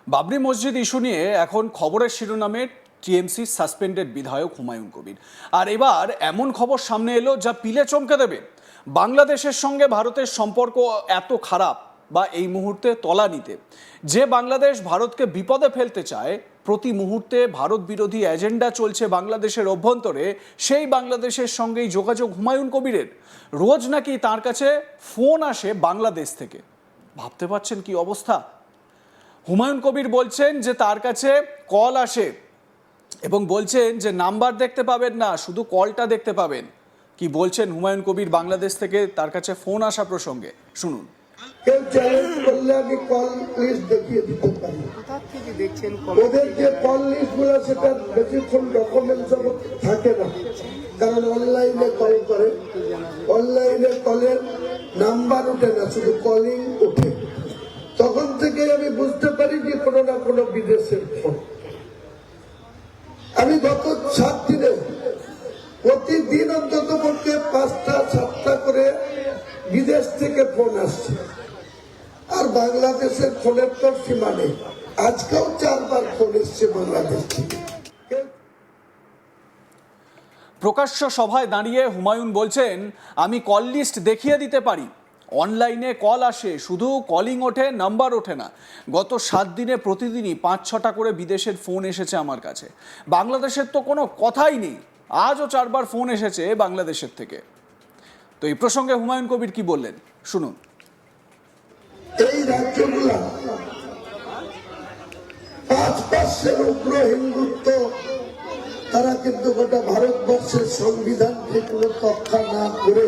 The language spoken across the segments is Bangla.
বাবরি মসজিদ ইস্যু নিয়ে এখন খবরের শিরোনামে টিএমসি সাসপেন্ডেড বিধায়ক হুমায়ুন কবির। আর এবার এমন খবর সামনে এলো যা পিলে চমকে দেবে। বাংলাদেশের সঙ্গে ভারতের সম্পর্ক এত খারাপ বা এই মুহূর্তে তলানিতে, যে বাংলাদেশ ভারতকে বিপদে ফেলতে চায়, প্রতি মুহূর্তে ভারত বিরোধী এজেন্ডা চলছে বাংলাদেশের অভ্যন্তরে, সেই বাংলাদেশের সঙ্গেই যোগাযোগ হুমায়ুন কবিরের। রোজ নাকি তার কাছে ফোন আসে বাংলাদেশ থেকে। ভাবতে পারছেন কি অবস্থা? হুমায়ুন কবির বলছেন যে তার কাছে কল আসে এবং বলছেন যে নাম্বার দেখতে পাবেন না, শুধু কলটা দেখতে পাবেন। কি বলছেন হুমায়ুন কবির বাংলাদেশ থেকে তার কাছে ফোন আসা প্রসঙ্গে? শুনুন। কেউ চ্যালেঞ্জ করলে আমি কল লিস্ট দেখিয়ে দিতে পারি। ওদের যে কল লিস্ট গুলো সেটা বেশিক্ষণ ডকুমেন্টস থাকে না, কারণ অনলাইনে কল করে, অনলাইনে কলের নাম্বার ওঠে না, শুধু কলিং ওঠে। তখন থেকে আমি বুঝতে পারি যে কোনো না কোনো বিদেশের ফোন। আমি গত 7 দিনে প্রতিদিন অন্তত পক্ষে 5টা 7টা করে বিদেশ থেকে ফোন আসছে। আর বাংলাদেশের ফোনের তো সীমা নেই। আজকেও 4বার ফোন এসছে বাংলাদেশ থেকে। প্রকাশ্য সভায় দাঁড়িয়ে হুমায়ুন বলছেন, আমি কল লিস্ট দেখিয়ে দিতে পারি, অনলাইনে কল আসে, শুধু কলিং ওঠে, নাম্বার ওঠে না। গত 7 দিনে প্রতিদিনই 5-6টা করে বিদেশের ফোন এসেছে আমার কাছে। বাংলাদেশের তো কোনো কথাই নেই, আজও 4বার ফোন এসেছে বাংলাদেশের থেকে। তো এই প্রসঙ্গে হুমায়ুন কবির কি বললেন শুনুন। এই রাজ্যগুলা 5% উগ্র হিন্দুত্ব, তারা কিন্তু গোটা ভারতবর্ষের সংবিধানকে কোনো তথ্য না করে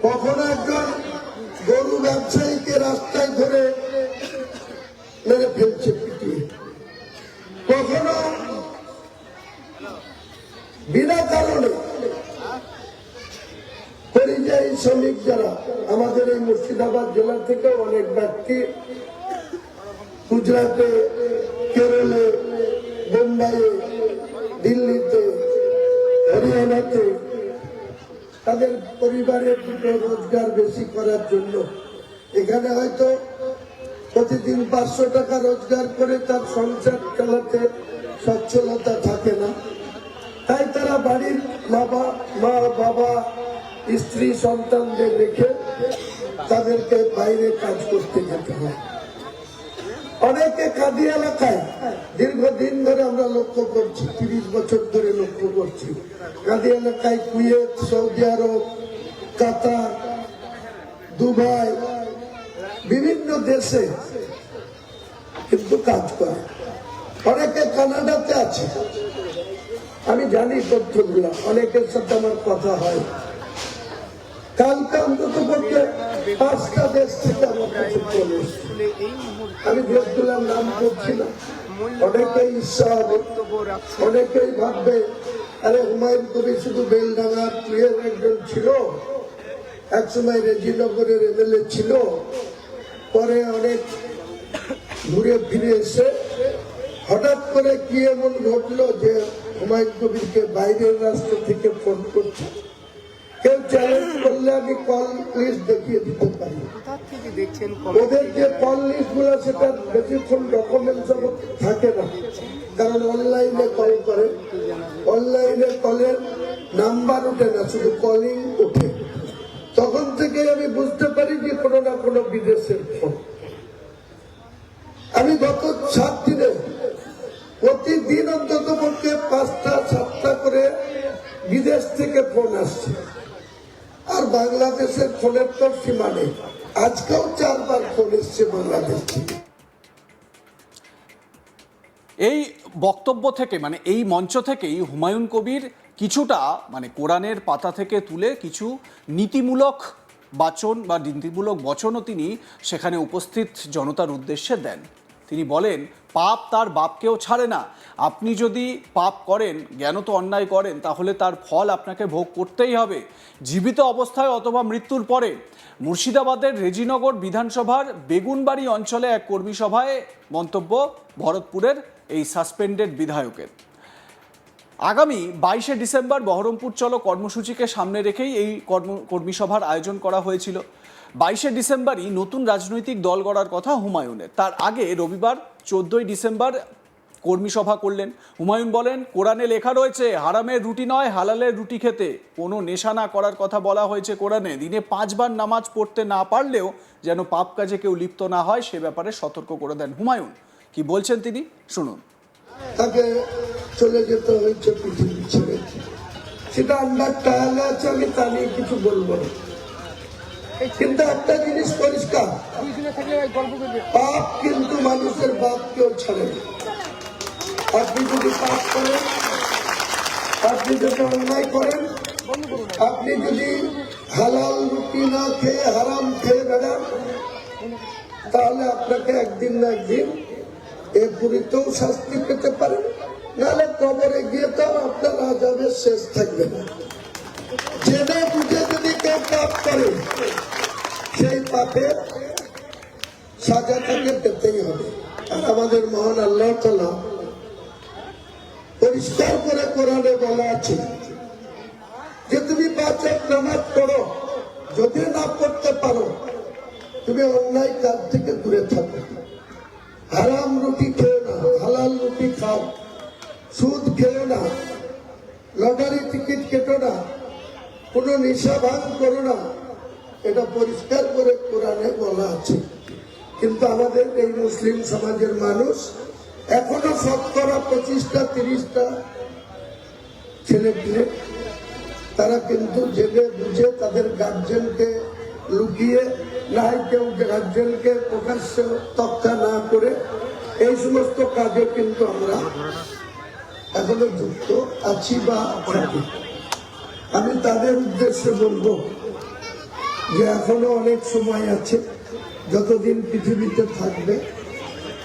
কখনো একজন গরু ব্যবসায়ীকে রাস্তায় ধরে মেরে ফেলছে পিটিয়ে, কখনো বিনা কারণে পরিযায়ী শ্রমিক যারা আমাদের এই মুর্শিদাবাদ জেলা থেকে অনেক ব্যক্তি গুজরাটে, কেরলে, বোম্বাইয়ে, দিল্লিতে, হরিয়ানাতে তাদের পরিবারের দুটো রোজগার বেশি করার জন্য এখানে হয়তো প্রতিদিন 500 টাকা রোজগার করে তার সংসার চালাতে সচ্ছলতা থাকে না, তাই তারা বাড়ির মা বাবা, স্ত্রী, সন্তানদের রেখে তাদেরকে বাইরে কাজ করতে যেতে হয়। অনেকে কাদি এলাকায় দীর্ঘদিন ধরে আমরা লক্ষ্য করছি, 30 বছর ধরে লক্ষ্য করছি, কাদি এলাকায় কুয়েত, সৌদি আরব, কাতার, দুবাই, বিভিন্ন দেশে কিন্তু কাজ করে। অনেকে কানাডাতে আছে, আমি জানি তথ্যগুলো, অনেকের সাথে আমার কথা হয়। কালকে অন্তত পক্ষে 5টা দেশ থেকে আমার কাছে চলে এসছে। আমি দেশগুলোর নাম করছি না, অনেকেই ইচ্ছা হবে, অনেকেই ভাববে আরে হুমায়ুন কবির শুধু বেলডাঙ্গার প্রিয়ের একজন ছিল, একসময় রেজিনগরের এমএলএ ছিল, পরে অনেক ঘুরে ফিরে এসে হঠাৎ করে কি এমন ঘটলো যে হুমায়ুন কবিরকে বাইরের রাষ্ট্র থেকে ফোন করছে। কেউ চ্যালেঞ্জ করলে আমি কল লিস্ট দেখিয়ে দিতে পারি। ওদের যে কল লিস্ট গুলো সেটা বেশিক্ষণ ডকুমেন্টস থাকে না, কারণ অনলাইনে কল করে, অনলাইনে কলের নাম্বার ওঠে না, শুধু কলিং ওঠে। তখন থেকে আমি বুঝতে পারি যে কোনো না কোনো বিদেশের ফোন। আমি গত 7 দিনে প্রতিদিন অন্তত পক্ষে 5টা 7টা করে বিদেশ থেকে ফোন আসছে। আর বাংলাদেশের ফোনের তো সীমা নেই। আজকেও 4বার ফোন এসছে বাংলাদেশ থেকে। এই বক্তব্য থেকে, মানে এই মঞ্চ থেকেই হুমায়ুন কবির কিছুটা কোরআনের পাতা থেকে তুলে কিছু নীতিমূলক বাচন বা নীতিমূলক বচনও তিনি সেখানে উপস্থিত জনতার উদ্দেশ্যে দেন। তিনি বলেন, পাপ তার বাপকেও ছাড়ে না। আপনি যদি পাপ করেন, জ্ঞানত অন্যায় করেন, তাহলে তার ফল আপনাকে ভোগ করতেই হবে, জীবিত অবস্থায় অথবা মৃত্যুর পরে। মুর্শিদাবাদের রেজিনগর বিধানসভার বেগুনবাড়ি অঞ্চলে এক কর্মী সভায় মন্তব্য ভরতপুরের এই সাসপেন্ডেড বিধায়কের। আগামী 22শে ডিসেম্বর বহরমপুর চলো কর্মসূচিকে সামনে রেখেই এই কর্মী সভার আয়োজন করা হয়েছিল। 22শে ডিসেম্বরই নতুন রাজনৈতিক দল গড়ার কথা হুমায়ুনের। তার আগে রবিবার 14ই ডিসেম্বর কর্মী সভা করলেন। হুমায়ুন বলেন, কোরআনে লেখা রয়েছে হারামের রুটি নয় হালালের রুটি খেতে, কোনো নেশা না করার কথা বলা হয়েছে কোরআনে। দিনে 5 বার নামাজ পড়তে না পারলেও যেন পাপ কাজে কেউ লিপ্ত না হয় সে ব্যাপারে সতর্ক করে দেন হুমায়ুন। কি বলছেন তিনি শুনুন। তাকে চলে যেতে হয়েছে পৃথিবী ছেড়ে, সেটা আন্ডার ট্রায়াল আছে, আমি তা নিয়ে কিছু বলবো না। কিন্তু একটা জিনিস পরিষ্কার, পাপ কিন্তু মানুষের বাপ কেউ ছাড়ে না। আপনি যদি পাপ করেন, আপনি যদি অন্যায় করেন, আপনি যদি হালাল রুটি না খেয়ে হারাম খেয়ে বেড়ান, তাহলে আপনাকে একদিন না একদিন এ পুরীতেও শাস্তি পেতে পারেন, নাহলে কবরে গিয়ে তো আপনার আযাবের শেষ থাকবে না। জেনে বুঝে যদি কেউ পাপ করে, সেই পাপের সাজা তাকে পেতেই হবে। আর আমাদের মহান আল্লাহ তাআলা পরিষ্কার করে কোরআনে বলা আছে যে তুমি 5 ওয়াক্ত নামাজ পড়ো, যদি না পড়তে পারো তুমি অন্যায় কাজ থেকে দূরে থাকো, হারাম রুটি খেও না, হালাল রুটি খাও, সুদ খেও না, লটারি টিকিট কেটো না, কোনো নেশা ভাঙ করো না। এটা পরিষ্কার করে কোরআনে বলা আছে। কিন্তু আমাদের এই মুসলিম সমাজের মানুষ এখনো শতকরা 25টা 30টা ছেলে পিলে তারা কিন্তু জেনে বুঝে তাদের গার্জেনকে লুকিয়ে, নাই কেউ গার্জেনকে প্রকাশ্যে তক্তা না করে এই সমস্ত কাজে কিন্তু আমরা এখনো যুক্ত আছি বা থাকি। আমি তাদের উদ্দেশ্যে বলবো যে এখনো অনেক সময় আছে, যতদিন পৃথিবীতে থাকবে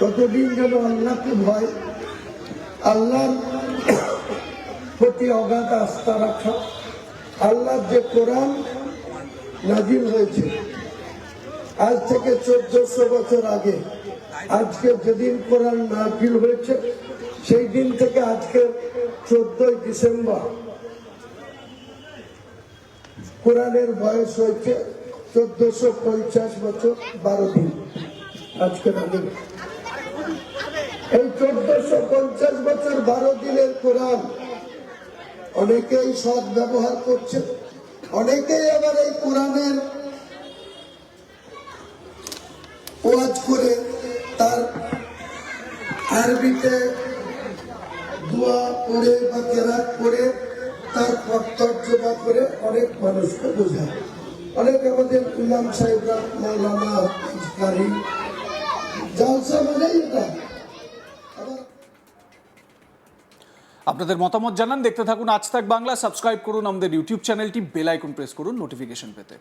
ততদিন যেন আল্লাহকে ভয়, আল্লাহর প্রতি অগাধ আস্থা রাখা। আল্লাহর যে কোরআন নাজিল হয়েছে আজ থেকে 1400 বছর আগে, আজকে যেদিন কোরআন নাজিল হয়েছে সেই দিন থেকে আজকে 14ই ডিসেম্বর কোরআনের বয়স হয়েছে 1450 বছর 12 দিন। আজকে এই 1450 বছর 12 দিনের কোরআন অনেকেই সৎ ব্যবহার করছে, অনেকেই আবার এই কোরআনের ওয়াজ করে তার আরবিতে দোয়া পড়ে বা কেরাত পড়ে তার তর্জমা করে অনেক মানুষকে বোঝায়। অনেক আমাদের ইমাম সাহেবরা, মাওলানা, কারি, জালসা মানেই এটা। আপনাদের মতামত জানান, দেখতে থাকুন আজ তাক বাংলা। সাবস্ক্রাইব করুন আমাদের ইউটিউব চ্যানেলটি, বেল আইকন প্রেস করুন নোটিফিকেশন পেতে।